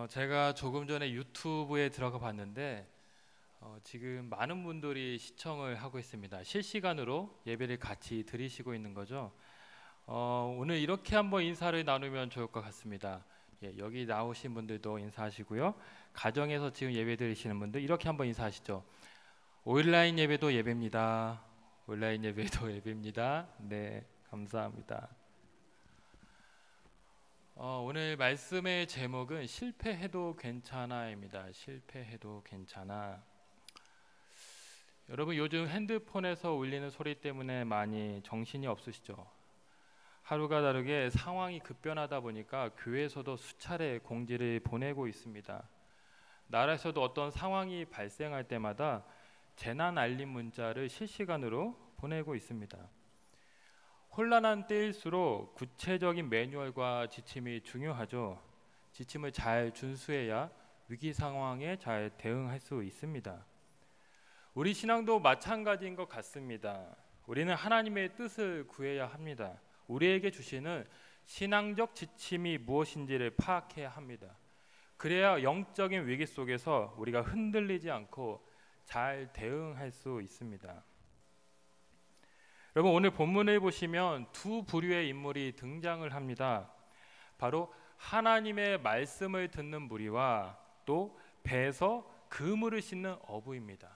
제가 조금 전에 유튜브에 들어가 봤는데 지금 많은 분들이 시청을 하고 있습니다. 실시간으로 예배를 같이 드리시고 있는 거죠. 오늘 이렇게 한번 인사를 나누면 좋을 것 같습니다. 여기 나오신 분들도 인사하시고요. 가정에서 지금 예배 드리시는 분들 이렇게 한번 인사하시죠. 온라인 예배도 예배입니다. 온라인 예배도 예배입니다. 네, 감사합니다. 오늘 말씀의 제목은 실패해도 괜찮아입니다. 실패해도 괜찮아. 여러분 요즘 핸드폰에서 울리는 소리 때문에 많이 정신이 없으시죠? 하루가 다르게 상황이 급변하다 보니까 교회에서도 수차례 공지를 보내고 있습니다. 나라에서도 어떤 상황이 발생할 때마다 재난 알림 문자를 실시간으로 보내고 있습니다. 혼란한 때일수록 구체적인 매뉴얼과 지침이 중요하죠. 지침을 잘 준수해야 위기 상황에 잘 대응할 수 있습니다. 우리 신앙도 마찬가지인 것 같습니다. 우리는 하나님의 뜻을 구해야 합니다. 우리에게 주시는 신앙적 지침이 무엇인지를 파악해야 합니다. 그래야 영적인 위기 속에서 우리가 흔들리지 않고 잘 대응할 수 있습니다. 여러분 오늘 본문을 보시면 두 부류의 인물이 등장을 합니다. 바로 하나님의 말씀을 듣는 무리와 또 배에서 그물을 싣는 어부입니다.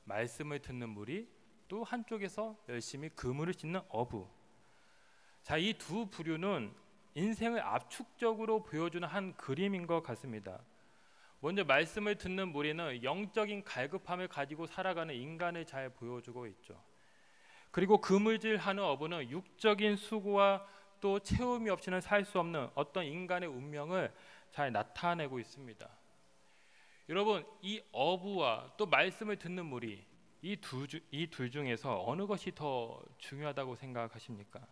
말씀을 듣는 무리 또 한쪽에서 열심히 그물을 싣는 어부. 자, 이 두 부류는 인생을 압축적으로 보여주는 한 그림인 것 같습니다. 먼저 말씀을 듣는 무리는 영적인 갈급함을 가지고 살아가는 인간을 잘 보여주고 있죠. 그리고 그물질하는 어부는 육적인 수고와 또 채움이 없이는 살 수 없는 어떤 인간의 운명을 잘 나타내고 있습니다. 여러분 이 어부와 또 말씀을 듣는 무리 이 둘 중에서 어느 것이 더 중요하다고 생각하십니까?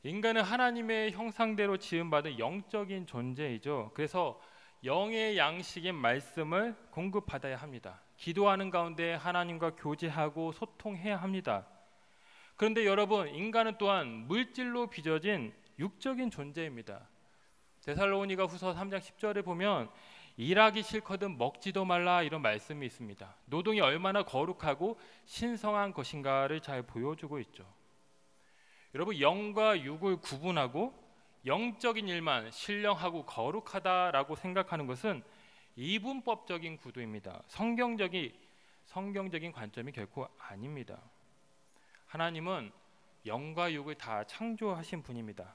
인간은 하나님의 형상대로 지음받은 영적인 존재이죠. 그래서 영의 양식인 말씀을 공급받아야 합니다. 기도하는 가운데 하나님과 교제하고 소통해야 합니다. 그런데 여러분 인간은 또한 물질로 빚어진 육적인 존재입니다. 데살로니가 후서 3장 10절에 보면 일하기 싫거든 먹지도 말라 이런 말씀이 있습니다. 노동이 얼마나 거룩하고 신성한 것인가를 잘 보여주고 있죠. 여러분 영과 육을 구분하고 영적인 일만 신령하고 거룩하다라고 생각하는 것은 이분법적인 구도입니다. 성경적인 관점이 결코 아닙니다. 하나님은 영과 육을 다 창조하신 분입니다.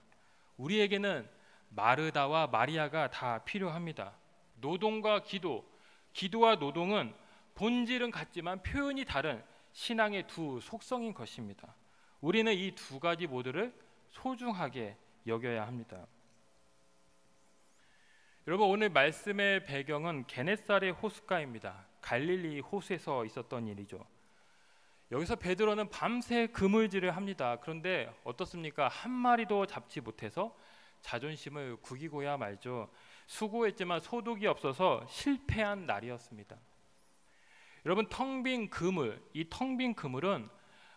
우리에게는 마르다와 마리아가 다 필요합니다. 노동과 기도와 노동은 본질은 같지만 표현이 다른 신앙의 두 속성인 것입니다. 우리는 이 두 가지 모두를 소중하게 여겨야 합니다. 여러분 오늘 말씀의 배경은 게네사렛 호숫가입니다. 갈릴리 호수에서 있었던 일이죠. 여기서 베드로는 밤새 그물질을 합니다. 그런데 어떻습니까? 한 마리도 잡지 못해서 자존심을 구기고야 말죠. 수고했지만 소득이 없어서 실패한 날이었습니다. 여러분 텅 빈 그물, 이 텅 빈 그물은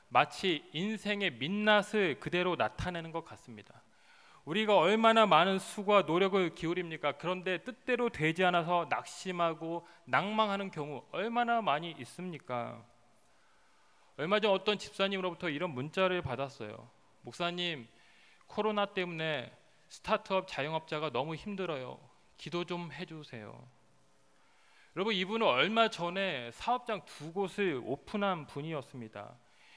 마치 인생의 민낯을 그대로 나타내는 것 같습니다. 우리가 얼마나 많은 수고와 노력을 기울입니까? 그런데 뜻대로 되지 않아서 낙심하고 낭망하는 경우 얼마나 많이 있습니까? 얼마 전 어떤 집사님으로부터 이런 문자를 받았어요. 목사님, 코로나 때문에 스타트업 자영업자가 너무 힘들어요. 기도 좀 해주세요. 여러분 이분은 얼마 전에 사업장 두 곳을 오픈한 분이었습니다.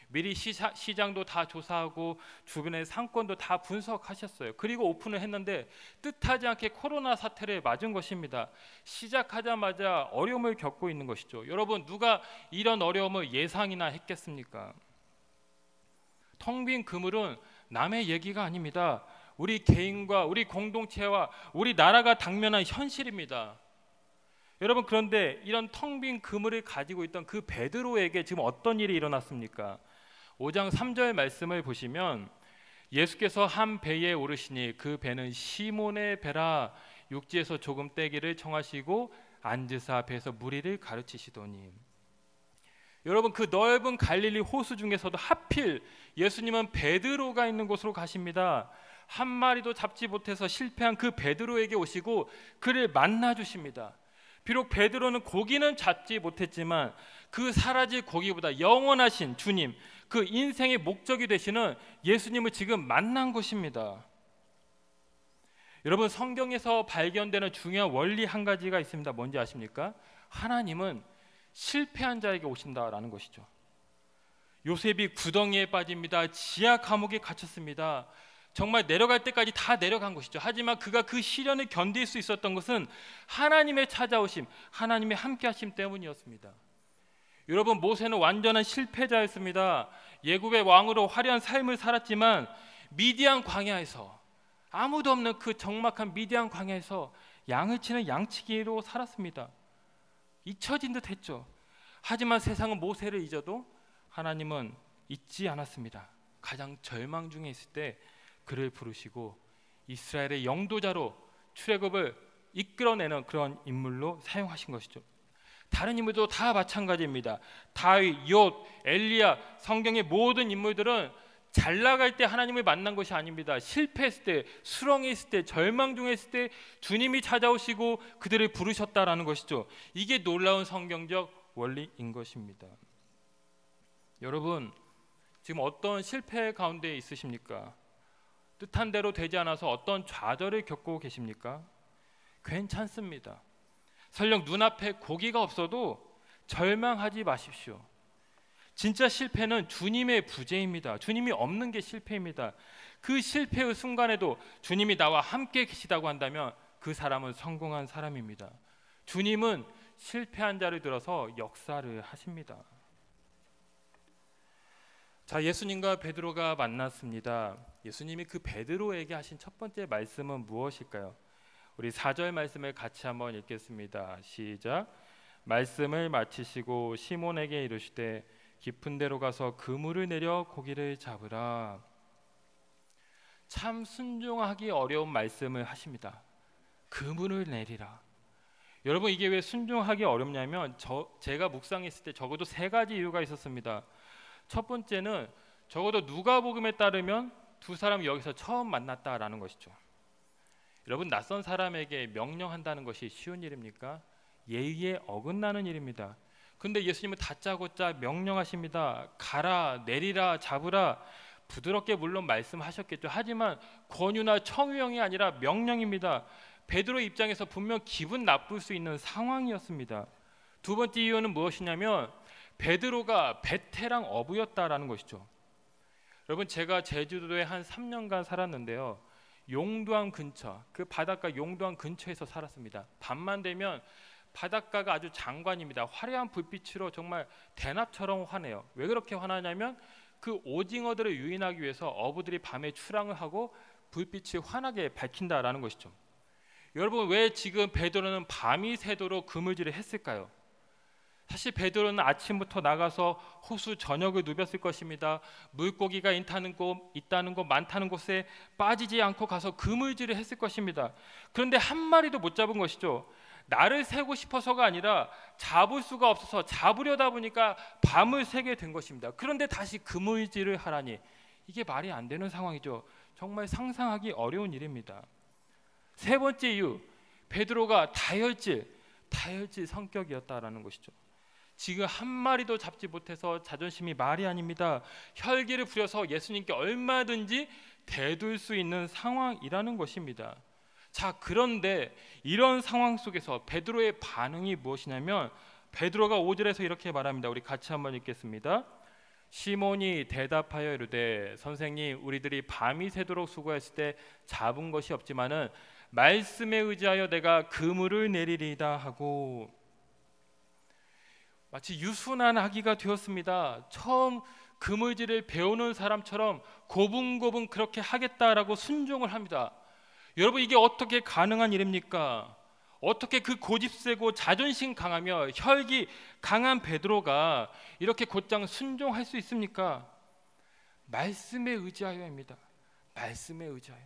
미리 시장도 다 조사하고 주변의 상권도 다 분석하셨어요. 그리고 오픈을 했는데 뜻하지 않게 코로나 사태를 맞은 것입니다. 시작하자마자 어려움을 겪고 있는 것이죠. 여러분 누가 이런 어려움을 예상이나 했겠습니까? 텅 빈 그물은 남의 얘기가 아닙니다. 우리 개인과 우리 공동체와 우리 나라가 당면한 현실입니다. 여러분 그런데 이런 텅 빈 그물을 가지고 있던 그 베드로에게 지금 어떤 일이 일어났습니까? 5장 3절 말씀을 보시면 예수께서 한 배에 오르시니 그 배는 시몬의 배라 육지에서 조금 떼기를 청하시고 앉으사 배에서 무리를 가르치시더니. 여러분 그 넓은 갈릴리 호수 중에서도 하필 예수님은 베드로가 있는 곳으로 가십니다. 한 마리도 잡지 못해서 실패한 그 베드로에게 오시고 그를 만나 주십니다. 비록 베드로는 고기는 잡지 못했지만 그 사라질 고기보다 영원하신 주님, 그 인생의 목적이 되시는 예수님을 지금 만난 것입니다. 여러분, 성경에서 발견되는 중요한 원리 한 가지가 있습니다. 뭔지 아십니까? 하나님은 실패한 자에게 오신다라는 것이죠. 요셉이 구덩이에 빠집니다. 지하 감옥에 갇혔습니다. 정말 내려갈 때까지 다 내려간 것이죠. 하지만 그가 그 시련을 견딜 수 있었던 것은 하나님의 찾아오심, 하나님의 함께하심 때문이었습니다. 여러분, 모세는 완전한 실패자였습니다. 예굽의 왕으로 화려한 삶을 살았지만 미디안 광야에서, 아무도 없는 그 적막한 미디안 광야에서 양을 치는 양치기로 살았습니다. 잊혀진 듯 했죠. 하지만 세상은 모세를 잊어도 하나님은 잊지 않았습니다. 가장 절망 중에 있을 때 그를 부르시고 이스라엘의 영도자로 출애굽을 이끌어내는 그런 인물로 사용하신 것이죠. 다른 인물도 다 마찬가지입니다. 다윗, 욥, 엘리야, 성경의 모든 인물들은 잘 나갈 때 하나님을 만난 것이 아닙니다. 실패했을 때, 수렁에 있을 때, 절망 중에 있을 때 주님이 찾아오시고 그들을 부르셨다라는 것이죠. 이게 놀라운 성경적 원리인 것입니다. 여러분, 지금 어떤 실패 가운데 있으십니까? 뜻한 대로 되지 않아서 어떤 좌절을 겪고 계십니까? 괜찮습니다. 설령 눈앞에 고기가 없어도 절망하지 마십시오. 진짜 실패는 주님의 부재입니다. 주님이 없는 게 실패입니다. 그 실패의 순간에도 주님이 나와 함께 계시다고 한다면 그 사람은 성공한 사람입니다. 주님은 실패한 자를 들어서 역사를 하십니다. 자, 예수님과 베드로가 만났습니다. 예수님이 그 베드로에게 하신 첫 번째 말씀은 무엇일까요? 우리 4절 말씀을 같이 한번 읽겠습니다. 시작. 말씀을 마치시고 시몬에게 이르시되 깊은 데로 가서 그물을 내려 고기를 잡으라. 참 순종하기 어려운 말씀을 하십니다. 그물을 내리라. 여러분, 이게 왜 순종하기 어렵냐면 제가 묵상했을 때 적어도 3가지 이유가 있었습니다. 첫 번째는 적어도 누가복음에 따르면 두 사람이 여기서 처음 만났다라는 것이죠. 여러분, 낯선 사람에게 명령한다는 것이 쉬운 일입니까? 예의에 어긋나는 일입니다. 근데 예수님은 다짜고짜 명령하십니다. 가라, 내리라, 잡으라. 부드럽게 물론 말씀하셨겠죠. 하지만 권유나 청유형이 아니라 명령입니다. 베드로 입장에서 분명 기분 나쁠 수 있는 상황이었습니다. 두 번째 이유는 무엇이냐면 베드로가 베테랑 어부였다라는 것이죠. 여러분, 제가 제주도에 한 3년간 살았는데요. 용두암 근처, 그 바닷가 용두암 근처에서 살았습니다. 밤만 되면 바닷가가 아주 장관입니다. 화려한 불빛으로 정말 대낮처럼 환해요. 왜 그렇게 환하냐면 그 오징어들을 유인하기 위해서 어부들이 밤에 출항을 하고 불빛이 환하게 밝힌다라는 것이죠. 여러분, 왜 지금 베드로는 밤이 새도록 그물질을 했을까요? 사실 베드로는 아침부터 나가서 호수 전역을 누볐을 것입니다. 물고기가 있다는 곳, 많다는 곳에 빠지지 않고 가서 그물질을 했을 것입니다. 그런데 한 마리도 못 잡은 것이죠. 나를 새고 싶어서가 아니라 잡을 수가 없어서 잡으려다 보니까 밤을 새게 된 것입니다. 그런데 다시 그물질을 하라니, 이게 말이 안 되는 상황이죠. 정말 상상하기 어려운 일입니다. 세 번째 이유, 베드로가 다혈질 성격이었다라는 것이죠. 지금 한 마리도 잡지 못해서 자존심이 말이 아닙니다. 혈기를 부려서 예수님께 얼마든지 대들 수 있는 상황이라는 것입니다. 자, 그런데 이런 상황 속에서 베드로의 반응이 무엇이냐면 베드로가 5절에서 이렇게 말합니다. 우리 같이 한번 읽겠습니다. 시몬이 대답하여 이르되 선생님, 우리들이 밤이 새도록 수고했을 때 잡은 것이 없지만은 말씀에 의지하여 내가 그물을 내리리이다 하고, 마치 유순한 아기가 되었습니다. 처음 그물질을 배우는 사람처럼 고분고분 그렇게 하겠다라고 순종을 합니다. 여러분, 이게 어떻게 가능한 일입니까? 어떻게 그 고집세고 자존심 강하며 혈기 강한 베드로가 이렇게 곧장 순종할 수 있습니까? 말씀에 의지하여입니다. 말씀에 의지하여.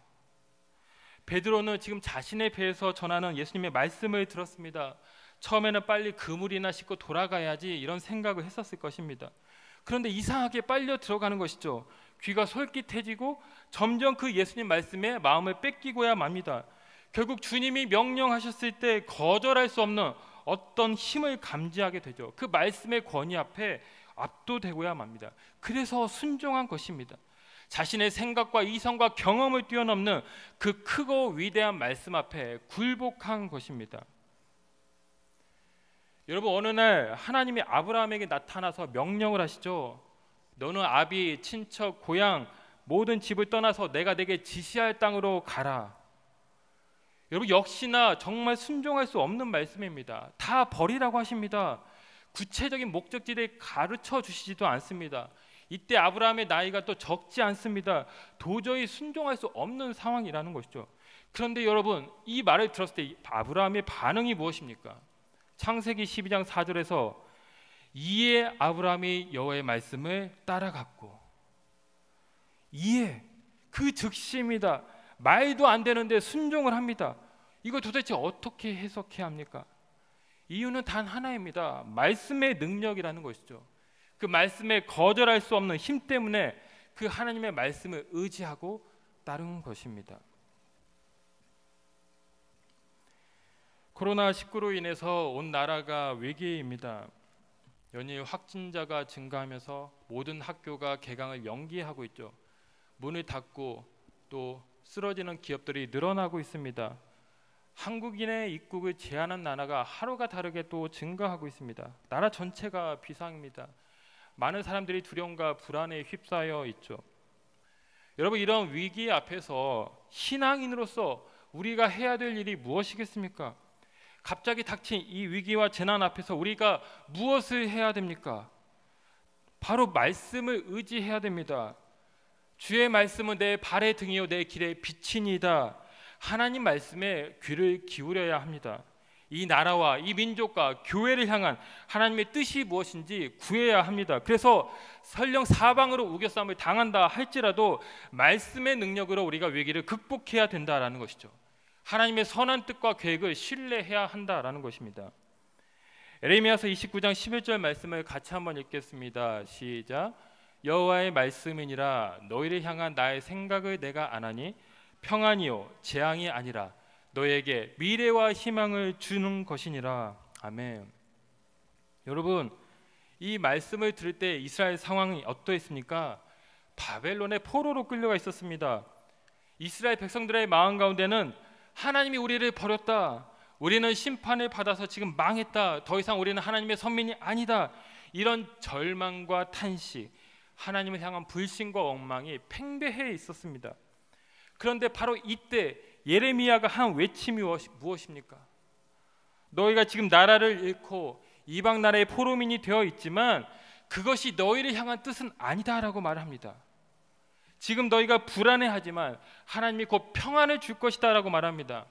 베드로는 지금 자신의 배에서 전하는 예수님의 말씀을 들었습니다. 처음에는 빨리 그물이나 싣고 돌아가야지 이런 생각을 했었을 것입니다. 그런데 이상하게 빨려 들어가는 것이죠. 귀가 솔깃해지고 점점 그 예수님 말씀에 마음을 뺏기고야 맙니다. 결국 주님이 명령하셨을 때 거절할 수 없는 어떤 힘을 감지하게 되죠. 그 말씀의 권위 앞에 압도되고야 맙니다. 그래서 순종한 것입니다. 자신의 생각과 이성과 경험을 뛰어넘는 그 크고 위대한 말씀 앞에 굴복한 것입니다. 여러분, 어느 날 하나님이 아브라함에게 나타나서 명령을 하시죠. 너는 아비, 친척, 고향 모든 집을 떠나서 내가 내게 지시할 땅으로 가라. 여러분, 역시나 정말 순종할 수 없는 말씀입니다. 다 버리라고 하십니다. 구체적인 목적지를 가르쳐 주시지도 않습니다. 이때 아브라함의 나이가 또 적지 않습니다. 도저히 순종할 수 없는 상황이라는 것이죠. 그런데 여러분, 이 말을 들었을 때 아브라함의 반응이 무엇입니까? 창세기 12장 4절에서 이에 아브라함이 여호와의 말씀을 따라갔고, 이에 그 즉시입니다. 말도 안 되는데 순종을 합니다. 이거 도대체 어떻게 해석해야 합니까? 이유는 단 하나입니다. 말씀의 능력이라는 것이죠. 그 말씀에 거절할 수 없는 힘 때문에 그 하나님의 말씀을 의지하고 따른 것입니다. 코로나19로 인해서 온 나라가 위기입니다. 연일 확진자가 증가하면서 모든 학교가 개강을 연기하고 있죠. 문을 닫고 또 쓰러지는 기업들이 늘어나고 있습니다. 한국인의 입국을 제한한 나라가 하루가 다르게 또 증가하고 있습니다. 나라 전체가 비상입니다. 많은 사람들이 두려움과 불안에 휩싸여 있죠. 여러분, 이런 위기 앞에서 신앙인으로서 우리가 해야 될 일이 무엇이겠습니까? 갑자기 닥친 이 위기와 재난 앞에서 우리가 무엇을 해야 됩니까? 바로 말씀을 의지해야 됩니다. 주의 말씀은 내 발의 등이요 내 길의 빛이니이다. 하나님 말씀에 귀를 기울여야 합니다. 이 나라와 이 민족과 교회를 향한 하나님의 뜻이 무엇인지 구해야 합니다. 그래서 설령 사방으로 우겨싸움을 당한다 할지라도 말씀의 능력으로 우리가 위기를 극복해야 된다라는 것이죠. 하나님의 선한 뜻과 계획을 신뢰해야 한다라는 것입니다. 에레미야서 29장 11절 말씀을 같이 한번 읽겠습니다. 시작. 여호와의 말씀이니라 너희를 향한 나의 생각을 내가 아나니 평안이요 재앙이 아니라 너에게 미래와 희망을 주는 것이니라. 아멘. 여러분, 이 말씀을 들을 때 이스라엘 상황이 어떠했습니까? 바벨론의 포로로 끌려가 있었습니다. 이스라엘 백성들의 마음 가운데는 하나님이 우리를 버렸다, 우리는 심판을 받아서 지금 망했다, 더 이상 우리는 하나님의 선민이 아니다, 이런 절망과 탄식, 하나님을 향한 불신과 엉망이 팽배해 있었습니다. 그런데 바로 이때 예레미야가 한 외침이 무엇입니까? 너희가 지금 나라를 잃고 이방 나라의 포로민이 되어 있지만 그것이 너희를 향한 뜻은 아니다라고 말합니다. 지금 너희가 불안해하지만 하나님이 곧 평안을 줄 것이다 라고 말합니다.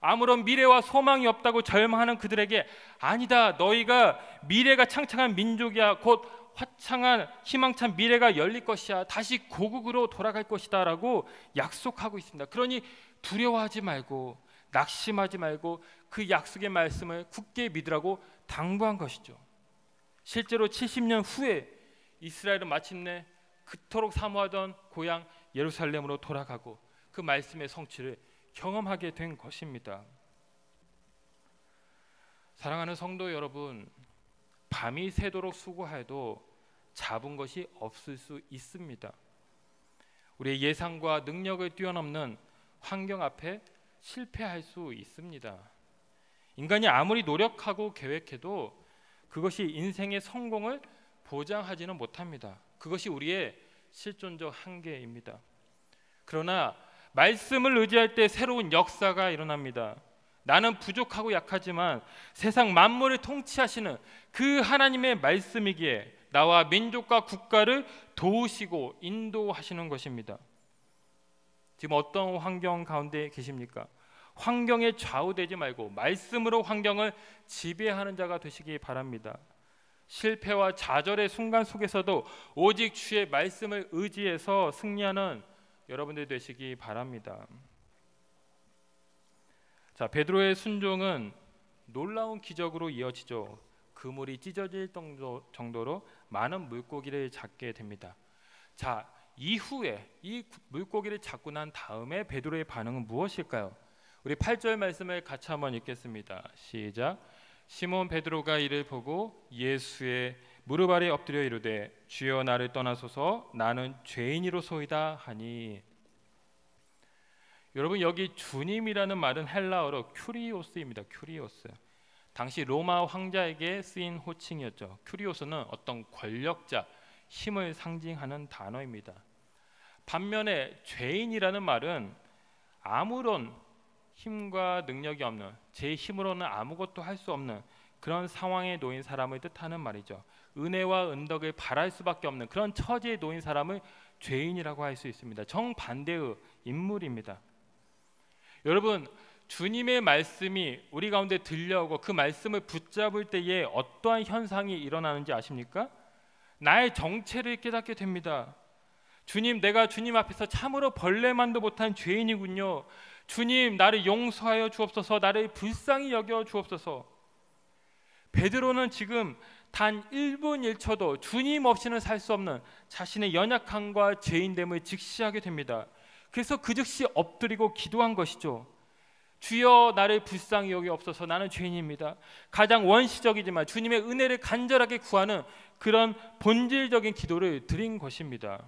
아무런 미래와 소망이 없다고 절망하는 그들에게 아니다, 너희가 미래가 창창한 민족이야, 곧 화창한 희망찬 미래가 열릴 것이야, 다시 고국으로 돌아갈 것이다 라고 약속하고 있습니다. 그러니 두려워하지 말고 낙심하지 말고 그 약속의 말씀을 굳게 믿으라고 당부한 것이죠. 실제로 70년 후에 이스라엘은 마침내 그토록 사모하던 고향 예루살렘으로 돌아가고 그 말씀의 성취를 경험하게 된 것입니다. 사랑하는 성도 여러분, 밤이 새도록 수고해도 잡은 것이 없을 수 있습니다. 우리의 예상과 능력을 뛰어넘는 환경 앞에 실패할 수 있습니다. 인간이 아무리 노력하고 계획해도 그것이 인생의 성공을 보장하지는 못합니다. 그것이 우리의 실존적 한계입니다. 그러나 말씀을 의지할 때 새로운 역사가 일어납니다. 나는 부족하고 약하지만 세상 만물을 통치하시는 그 하나님의 말씀이기에 나와 민족과 국가를 도우시고 인도하시는 것입니다. 지금 어떤 환경 가운데 계십니까? 환경에 좌우되지 말고 말씀으로 환경을 지배하는 자가 되시기 바랍니다. 실패와 좌절의 순간 속에서도 오직 주의 말씀을 의지해서 승리하는 여러분들 되시기 바랍니다. 자, 베드로의 순종은 놀라운 기적으로 이어지죠. 그물이 찢어질 정도로 많은 물고기를 잡게 됩니다. 자, 이후에 이 물고기를 잡고 난 다음에 베드로의 반응은 무엇일까요? 우리 8절 말씀을 같이 한번 읽겠습니다. 시작. 시몬 베드로가 이를 보고 예수의 무릎 아래 엎드려 이르되 주여 나를 떠나소서 나는 죄인이로소이다 하니. 여러분, 여기 주님이라는 말은 헬라어로 큐리오스입니다. 큐리오스. 당시 로마 황자에게 쓰인 호칭이었죠. 큐리오스는 어떤 권력자, 힘을 상징하는 단어입니다. 반면에 죄인이라는 말은 아무런 힘과 능력이 없는, 제 힘으로는 아무것도 할 수 없는 그런 상황에 놓인 사람을 뜻하는 말이죠. 은혜와 은덕을 바랄 수밖에 없는 그런 처지에 놓인 사람을 죄인이라고 할 수 있습니다. 정반대의 인물입니다. 여러분, 주님의 말씀이 우리 가운데 들려오고 그 말씀을 붙잡을 때에 어떠한 현상이 일어나는지 아십니까? 나의 정체를 깨닫게 됩니다. 주님, 내가 주님 앞에서 참으로 벌레만도 못한 죄인이군요. 주님, 나를 용서하여 주옵소서. 나를 불쌍히 여겨 주옵소서. 베드로는 지금 단 1분 1초도 주님 없이는 살 수 없는 자신의 연약함과 죄인됨을 직시하게 됩니다. 그래서 그 즉시 엎드리고 기도한 것이죠. 주여 나를 불쌍히 여기옵소서. 나는 죄인입니다. 가장 원시적이지만 주님의 은혜를 간절하게 구하는 그런 본질적인 기도를 드린 것입니다.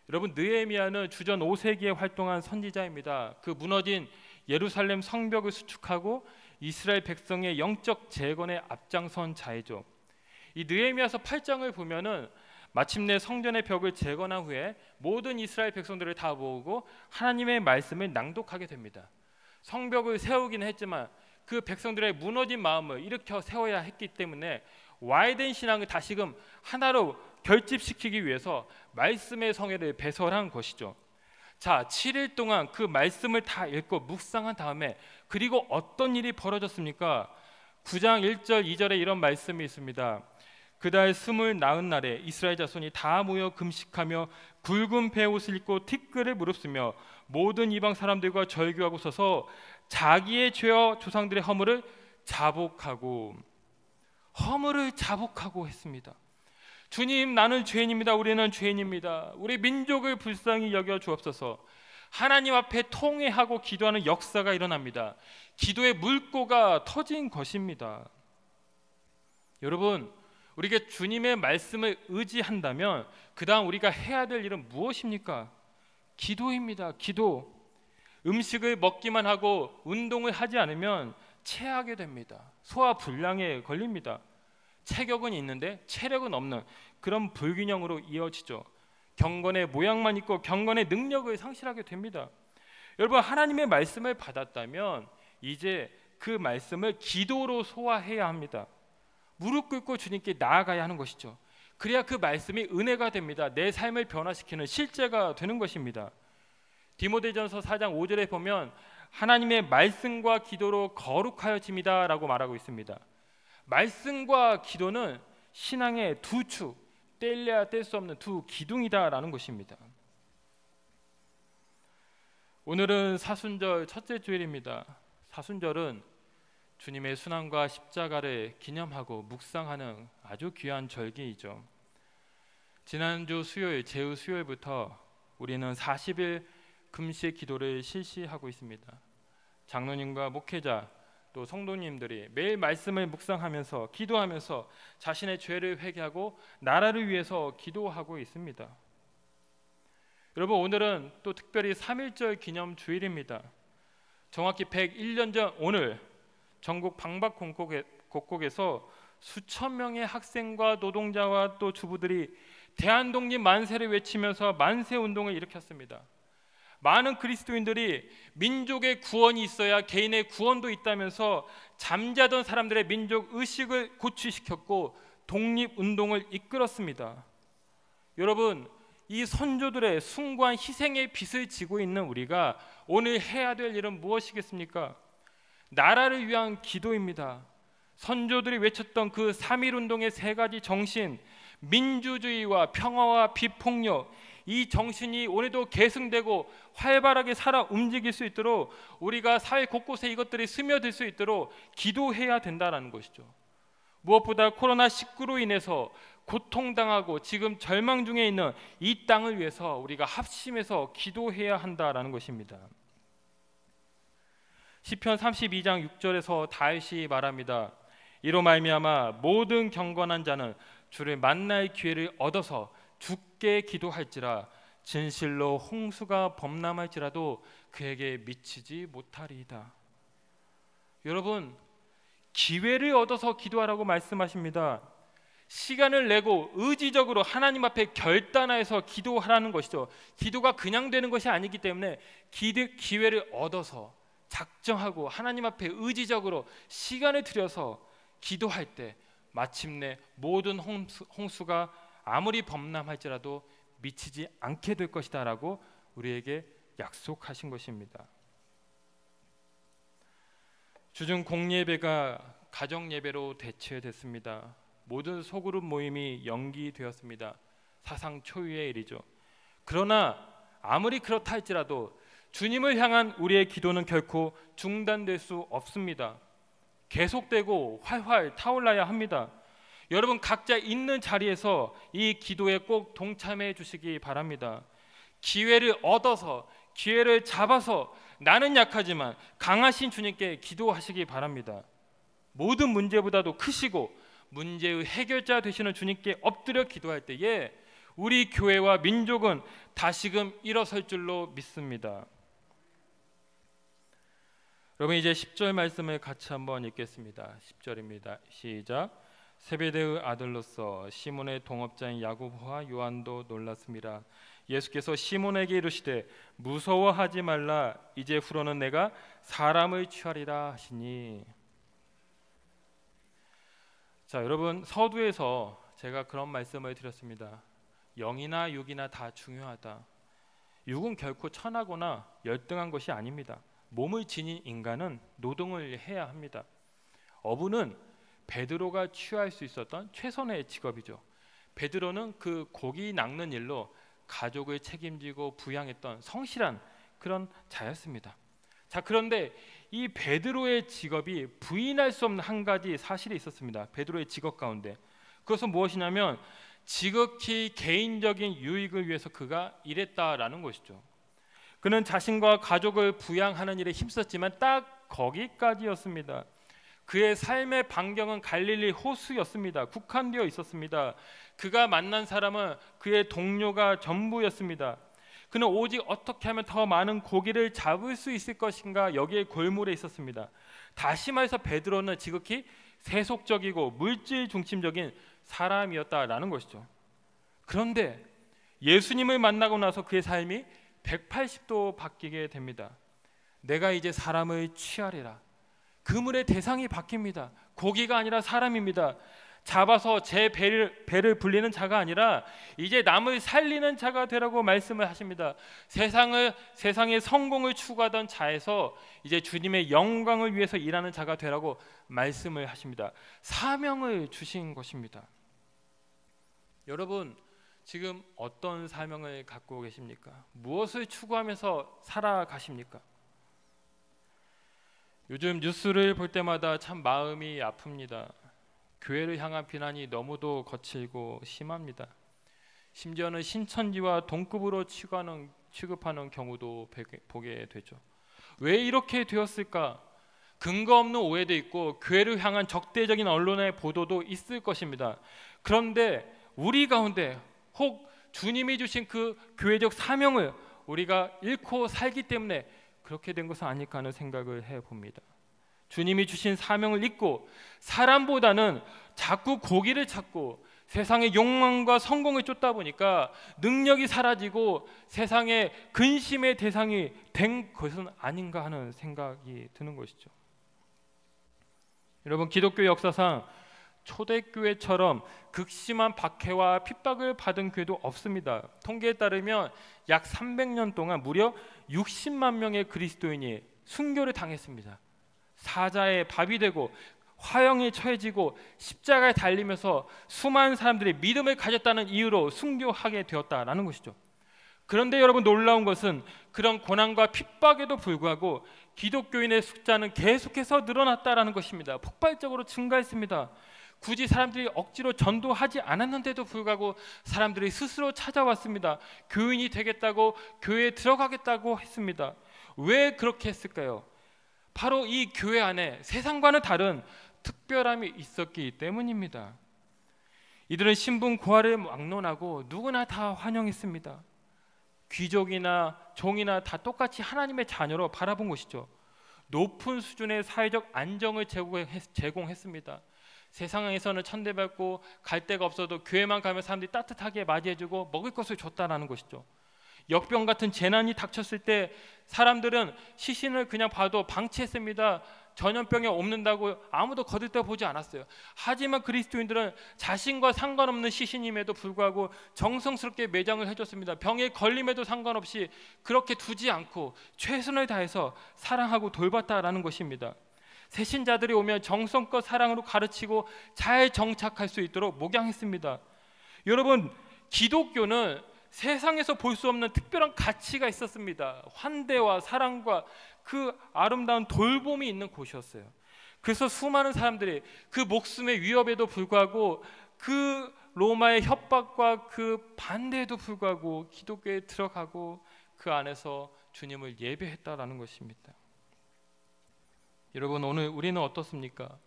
여러분, 느헤미야는 주전 5세기에 활동한 선지자입니다. 그 무너진 예루살렘 성벽을 수축하고 이스라엘 백성의 영적 재건에 앞장선 자이죠. 이 느헤미야서 8장을 보면은 마침내 성전의 벽을 재건한 후에 모든 이스라엘 백성들을 다 모으고 하나님의 말씀을 낭독하게 됩니다. 성벽을 세우기는 했지만 그 백성들의 무너진 마음을 일으켜 세워야 했기 때문에 와해된 신앙을 다시금 하나로 결집시키기 위해서 말씀의 성회를 배설한 것이죠. 자, 7일 동안 그 말씀을 다 읽고 묵상한 다음에 그리고 어떤 일이 벌어졌습니까? 9장 1절 2절에 이런 말씀이 있습니다. 그달 29날에 이스라엘 자손이 다 모여 금식하며 굵은 베옷을 입고 티끌을 무릅쓰며 모든 이방 사람들과 절규하고 서서 자기의 죄와 조상들의 허물을 자복하고 했습니다. 주님, 나는 죄인입니다. 우리는 죄인입니다. 우리 민족을 불쌍히 여겨 주옵소서. 하나님 앞에 통회하고 기도하는 역사가 일어납니다. 기도의 물꼬가 터진 것입니다. 여러분, 우리가 주님의 말씀을 의지한다면 그 다음 우리가 해야 될 일은 무엇입니까? 기도입니다. 기도. 음식을 먹기만 하고 운동을 하지 않으면 체하게 됩니다. 소화불량에 걸립니다. 체격은 있는데 체력은 없는 그런 불균형으로 이어지죠. 경건의 모양만 있고 경건의 능력을 상실하게 됩니다. 여러분, 하나님의 말씀을 받았다면 이제 그 말씀을 기도로 소화해야 합니다. 무릎 꿇고 주님께 나아가야 하는 것이죠. 그래야 그 말씀이 은혜가 됩니다. 내 삶을 변화시키는 실제가 되는 것입니다. 디모데전서 4장 5절에 보면 하나님의 말씀과 기도로 거룩하여집니다 라고 말하고 있습니다. 말씀과 기도는 신앙의 두 축, 뗄래야 뗄 수 없는 두 기둥이다라는 것입니다. 오늘은 사순절 첫째 주일입니다. 사순절은 주님의 순환과 십자가를 기념하고 묵상하는 아주 귀한 절기이죠. 지난주 수요일, 제후 수요일부터 우리는 40일 금식 기도를 실시하고 있습니다. 장로님과 목회자 또 성도님들이 매일 말씀을 묵상하면서 기도하면서 자신의 죄를 회개하고 나라를 위해서 기도하고 있습니다. 여러분, 오늘은 또 특별히 3.1절 기념 주일입니다. 정확히 101년 전 오늘 전국 방방곡곡에서 수천 명의 학생과 노동자와 또 주부들이 대한독립 만세를 외치면서 만세 운동을 일으켰습니다. 많은 그리스도인들이 민족의 구원이 있어야 개인의 구원도 있다면서 잠자던 사람들의 민족 의식을 고취시켰고 독립운동을 이끌었습니다. 여러분, 이 선조들의 숭고한 희생의 빚을 지고 있는 우리가 오늘 해야 될 일은 무엇이겠습니까? 나라를 위한 기도입니다. 선조들이 외쳤던 그 3.1운동의 세 가지 정신, 민주주의와 평화와 비폭력, 이 정신이 오늘도 계승되고 활발하게 살아 움직일 수 있도록 우리가 사회 곳곳에 이것들이 스며들 수 있도록 기도해야 된다는 것이죠. 무엇보다 코로나19로 인해서 고통당하고 지금 절망 중에 있는 이 땅을 위해서 우리가 합심해서 기도해야 한다라는 것입니다. 시편 32장 6절에서 다윗이 말합니다. 이로 말미암아 모든 경건한 자는 주를 만날 기회를 얻어서 주께 기도할지라 진실로 홍수가 범람할지라도 그에게 미치지 못하리이다. 여러분, 기회를 얻어서 기도하라고 말씀하십니다. 시간을 내고 의지적으로 하나님 앞에 결단하여서 기도하라는 것이죠. 기도가 그냥 되는 것이 아니기 때문에 기회를 얻어서 작정하고 하나님 앞에 의지적으로 시간을 들여서 기도할 때 마침내 모든 홍수가 아무리 범람할지라도 미치지 않게 될 것이다 라고 우리에게 약속하신 것입니다. 주중 공예배가 가정예배로 대체됐습니다. 모든 소그룹 모임이 연기되었습니다. 사상 초유의 일이죠. 그러나 아무리 그렇다 할지라도 주님을 향한 우리의 기도는 결코 중단될 수 없습니다. 계속되고 활활 타올라야 합니다. 여러분 각자 있는 자리에서 이 기도에 꼭 동참해 주시기 바랍니다. 기회를 얻어서 기회를 잡아서 나는 약하지만 강하신 주님께 기도하시기 바랍니다. 모든 문제보다도 크시고 문제의 해결자 되시는 주님께 엎드려 기도할 때에 우리 교회와 민족은 다시금 일어설 줄로 믿습니다. 여러분 이제 10절 말씀을 같이 한번 읽겠습니다. 10절입니다. 시작. 세베대의 아들로서 시몬의 동업자인 야고보와 요한도 놀랐습니다. 예수께서 시몬에게 이르시되 무서워하지 말라. 이제 후로는 내가 사람을 취하리라 하시니. 자, 여러분 서두에서 제가 그런 말씀을 드렸습니다. 영이나 육이나 다 중요하다. 육은 결코 천하거나 열등한 것이 아닙니다. 몸을 지닌 인간은 노동을 해야 합니다. 어부는 베드로가 취할 수 있었던 최선의 직업이죠. 베드로는 그 고기 낚는 일로 가족을 책임지고 부양했던 성실한 그런 자였습니다. 자, 그런데 이 베드로의 직업이 부인할 수 없는 한 가지 사실이 있었습니다. 베드로의 직업 가운데 그것은 무엇이냐면 지극히 개인적인 유익을 위해서 그가 일했다라는 것이죠. 그는 자신과 가족을 부양하는 일에 힘썼지만 딱 거기까지였습니다. 그의 삶의 반경은 갈릴리 호수였습니다. 국한되어 있었습니다. 그가 만난 사람은 그의 동료가 전부였습니다. 그는 오직 어떻게 하면 더 많은 고기를 잡을 수 있을 것인가 여기에 골몰해 있었습니다. 다시 말해서 베드로는 지극히 세속적이고 물질 중심적인 사람이었다라는 것이죠. 그런데 예수님을 만나고 나서 그의 삶이 180도 바뀌게 됩니다. 내가 이제 사람을 취하리라. 그물의 대상이 바뀝니다. 고기가 아니라 사람입니다. 잡아서 제 배를 불리는 자가 아니라 이제 남을 살리는 자가 되라고 말씀을 하십니다. 세상의 성공을 추구하던 자에서 이제 주님의 영광을 위해서 일하는 자가 되라고 말씀을 하십니다. 사명을 주신 것입니다. 여러분 지금 어떤 사명을 갖고 계십니까? 무엇을 추구하면서 살아가십니까? 요즘 뉴스를 볼 때마다 참 마음이 아픕니다. 교회를 향한 비난이 너무도 거칠고 심합니다. 심지어는 신천지와 동급으로 취급하는 경우도 보게 되죠. 왜 이렇게 되었을까? 근거 없는 오해도 있고 교회를 향한 적대적인 언론의 보도도 있을 것입니다. 그런데 우리 가운데 혹 주님이 주신 그 교회적 사명을 우리가 잃고 살기 때문에 그렇게 된 것은 아닐까 하는 생각을 해봅니다. 주님이 주신 사명을 잊고 사람보다는 자꾸 고기를 찾고 세상의 욕망과 성공을 쫓다 보니까 능력이 사라지고 세상의 근심의 대상이 된 것은 아닌가 하는 생각이 드는 것이죠. 여러분 기독교 역사상 초대교회처럼 극심한 박해와 핍박을 받은 교회도 없습니다. 통계에 따르면 약 300년 동안 무려 60만 명의 그리스도인이 순교를 당했습니다. 사자의 밥이 되고 화형에 처해지고 십자가에 달리면서 수많은 사람들이 믿음을 가졌다는 이유로 순교하게 되었다라는 것이죠. 그런데 여러분 놀라운 것은 그런 고난과 핍박에도 불구하고 기독교인의 숫자는 계속해서 늘어났다라는 것입니다. 폭발적으로 증가했습니다. 굳이 사람들이 억지로 전도하지 않았는데도 불구하고 사람들이 스스로 찾아왔습니다. 교인이 되겠다고, 교회에 들어가겠다고 했습니다. 왜 그렇게 했을까요? 바로 이 교회 안에 세상과는 다른 특별함이 있었기 때문입니다. 이들은 신분 고하를 막론하고 누구나 다 환영했습니다. 귀족이나 종이나 다 똑같이 하나님의 자녀로 바라본 것이죠. 높은 수준의 사회적 안정을 제공했습니다. 세상에서는 천대받고 갈 데가 없어도 교회만 가면 사람들이 따뜻하게 맞이해주고 먹을 것을 줬다라는 것이죠. 역병 같은 재난이 닥쳤을 때 사람들은 시신을 그냥 봐도 방치했습니다. 전염병에 옮는다고 아무도 거들떠보지 않았어요. 하지만 그리스도인들은 자신과 상관없는 시신임에도 불구하고 정성스럽게 매장을 해줬습니다. 병에 걸림에도 상관없이 그렇게 두지 않고 최선을 다해서 사랑하고 돌봤다라는 것입니다. 새신자들이 오면 정성껏 사랑으로 가르치고 잘 정착할 수 있도록 목양했습니다. 여러분, 기독교는 세상에서 볼 수 없는 특별한 가치가 있었습니다. 환대와 사랑과 그 아름다운 돌봄이 있는 곳이었어요. 그래서 수많은 사람들이 그 목숨의 위협에도 불구하고, 그 로마의 협박과 그 반대에도 불구하고 기독교에 들어가고 그 안에서 주님을 예배했다라는 것입니다. 여러분, 오늘 우리는 어떻습니까?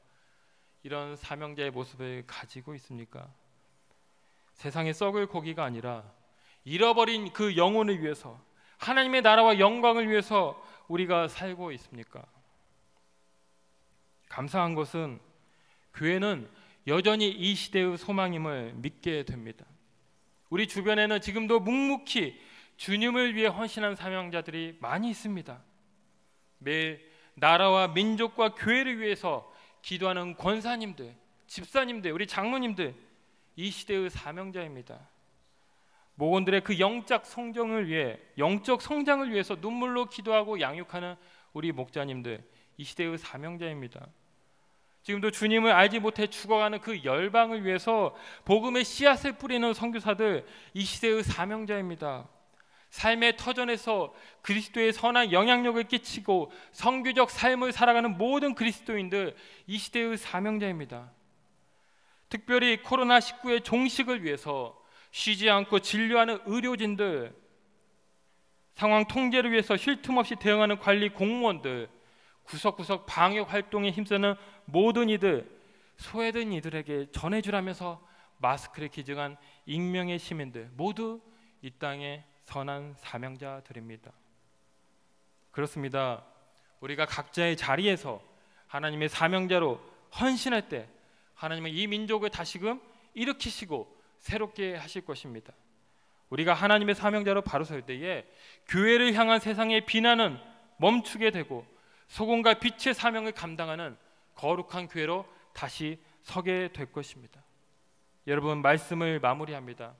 이런 사명자의 모습을 가지고 있습니까? 세상에 썩을 고기가 아니라 잃어버린 그 영혼을 위해서, 하나님의 나라와 영광을 위해서 우리가 살고 있습니까? 감사한 것은 교회는 여전히 이 시대의 소망임을 믿게 됩니다. 우리 주변에는 지금도 묵묵히 주님을 위해 헌신한 사명자들이 많이 있습니다. 매일 나라와 민족과 교회를 위해서 기도하는 권사님들, 집사님들, 우리 장로님들, 이 시대의 사명자입니다. 목원들의 그 영적 성장을 위해서 눈물로 기도하고 양육하는 우리 목자님들, 이 시대의 사명자입니다. 지금도 주님을 알지 못해 죽어가는 그 열방을 위해서 복음의 씨앗을 뿌리는 선교사들, 이 시대의 사명자입니다. 삶의 터전에서 그리스도의 선한 영향력을 끼치고 선교적 삶을 살아가는 모든 그리스도인들, 이 시대의 사명자입니다. 특별히 코로나19의 종식을 위해서 쉬지 않고 진료하는 의료진들, 상황 통제를 위해서 쉴 틈 없이 대응하는 관리 공무원들, 구석구석 방역 활동에 힘쓰는 모든 이들, 소외된 이들에게 전해주라면서 마스크를 기증한 익명의 시민들, 모두 이 땅의 선한 사명자들입니다. 그렇습니다. 우리가 각자의 자리에서 하나님의 사명자로 헌신할 때 하나님은 이 민족을 다시금 일으키시고 새롭게 하실 것입니다. 우리가 하나님의 사명자로 바로 설 때에 교회를 향한 세상의 비난은 멈추게 되고 소금과 빛의 사명을 감당하는 거룩한 교회로 다시 서게 될 것입니다. 여러분, 말씀을 마무리합니다.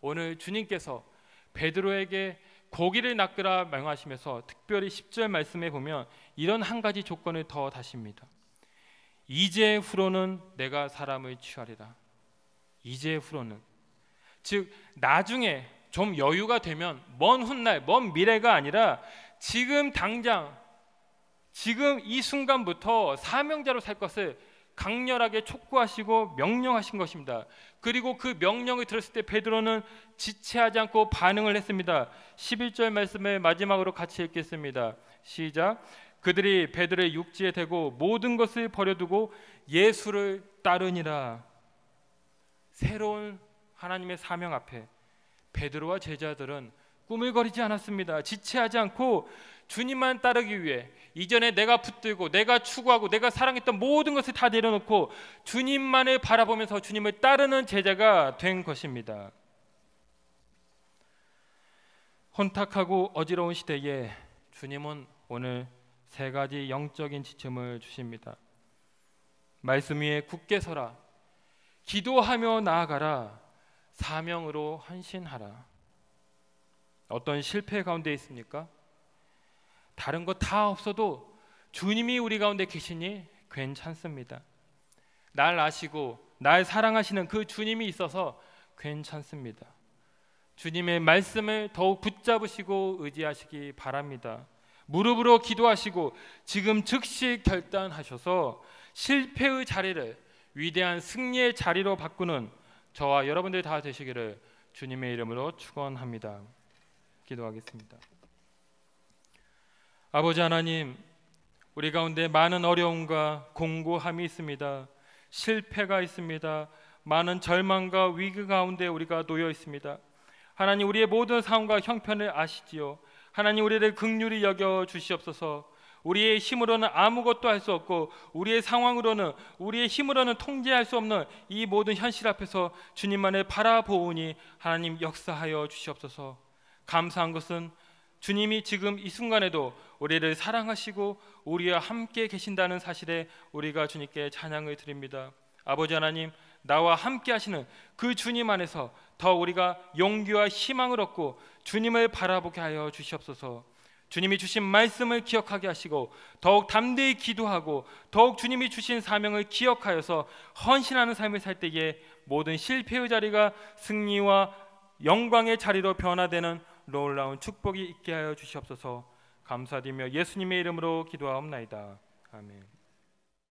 오늘 주님께서 베드로에게 고기를 낚으라 명하시면서 특별히 10절 말씀에 보면 이런 한 가지 조건을 더 다십니다. 이제 후로는 내가 사람을 취하리라. 이제 후로는, 즉 나중에 좀 여유가 되면, 먼 훗날, 먼 미래가 아니라 지금 당장, 지금 이 순간부터 사명자로 살 것을 강렬하게 촉구하시고 명령하신 것입니다. 그리고 그 명령을 들었을 때 베드로는 지체하지 않고 반응을 했습니다. 11절 말씀을 마지막으로 같이 읽겠습니다. 시작. 그들이 베드로의 육지에 대고 모든 것을 버려두고 예수를 따르니라. 새로운 하나님의 사명 앞에 베드로와 제자들은 꾸물거리지 않았습니다. 지체하지 않고 주님만 따르기 위해 이전에 내가 붙들고 내가 추구하고 내가 사랑했던 모든 것을 다 내려놓고 주님만을 바라보면서 주님을 따르는 제자가 된 것입니다. 혼탁하고 어지러운 시대에 주님은 오늘 세 가지 영적인 지침을 주십니다. 말씀 위에 굳게 서라, 기도하며 나아가라, 사명으로 헌신하라. 어떤 실패 가운데 있습니까? 다른 거 다 없어도 주님이 우리 가운데 계시니 괜찮습니다. 날 아시고 날 사랑하시는 그 주님이 있어서 괜찮습니다. 주님의 말씀을 더욱 붙잡으시고 의지하시기 바랍니다. 무릎으로 기도하시고 지금 즉시 결단하셔서 실패의 자리를 위대한 승리의 자리로 바꾸는 저와 여러분들 다 되시기를 주님의 이름으로 축원합니다. 기도하겠습니다. 아버지 하나님, 우리 가운데 많은 어려움과 공고함이 있습니다. 실패가 있습니다. 많은 절망과 위기 가운데 우리가 놓여 있습니다. 하나님, 우리의 모든 상황과 형편을 아시지요. 하나님, 우리를 긍휼히 여겨 주시옵소서. 우리의 힘으로는 아무것도 할 수 없고 우리의 상황으로는, 우리의 힘으로는 통제할 수 없는 이 모든 현실 앞에서 주님만을 바라보오니 하나님 역사하여 주시옵소서. 감사한 것은 주님이 지금 이 순간에도 우리를 사랑하시고 우리와 함께 계신다는 사실에 우리가 주님께 찬양을 드립니다. 아버지 하나님, 나와 함께 하시는 그 주님 안에서 더 우리가 용기와 희망을 얻고 주님을 바라보게 하여 주시옵소서. 주님이 주신 말씀을 기억하게 하시고 더욱 담대히 기도하고 더욱 주님이 주신 사명을 기억하여서 헌신하는 삶을 살 때에 모든 실패의 자리가 승리와 영광의 자리로 변화되는 놀라운 축복이 있게 하여 주시옵소서. 감사드리며 예수님의 이름으로 기도하옵나이다. 아멘.